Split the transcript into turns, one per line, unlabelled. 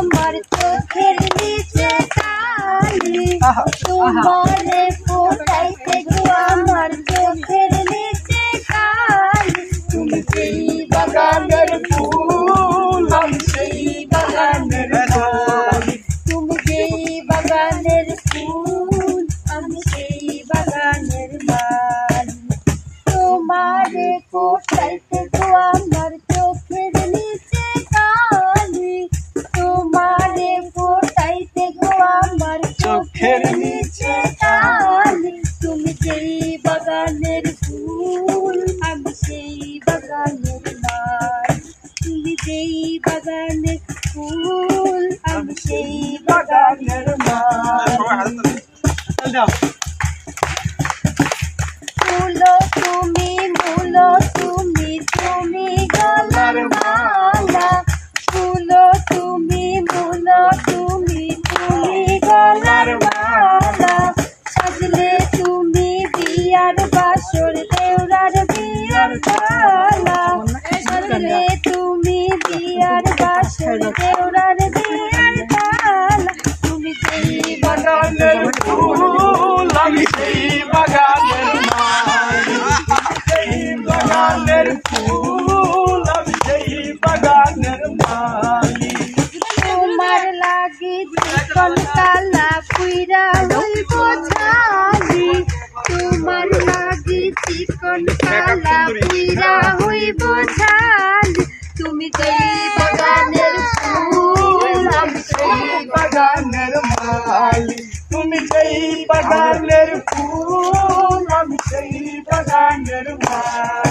আমার চোখের নিচে কালি তোমারে ফোটাইতে গো আমার চোখের নিচে কালি তুমি যেই বাগানের ফুল আমি সেই বাগানের মালি তুমি যেই বাগানের ফুল আমি সেই বাগানের মালি তোমারে ফোটাইতে গো আমার চোখের নিচে কালি তোমারে ফোটাইতে গো আমার চোখের নিচে কালি তুমি যেই বাগানের ফুল আমি সেই বাগানের মালি তুমি যেই বাগানের ফুল আমি সেই বাগানের মালি ফুলো তুমি মূলো তুমি তুমি গলার মালা ফুলো তুমি মূলো তুমি তুমি গলার মালা সাজলে তুমি বিয়ার বাসর দেওরার বিয়ার তালা সাজলে তুমি বিয়ার বাসর দেওরার বিয়ার তালা তুমি যেই বাগানের ফুল আমি সেই বাগানের ফুল আমি সেই বাগানের মালি তোমার লাগি চিকন কালা পুইরা হইব ছালি তোমার লাগি চিকন কালা পুইরা হইব ছালি তুমি যেই বাগানের ফুল আমি সেই বাগানের মালি তুমি যেই বাগানের ফুল আমি সেই বাগানের মালি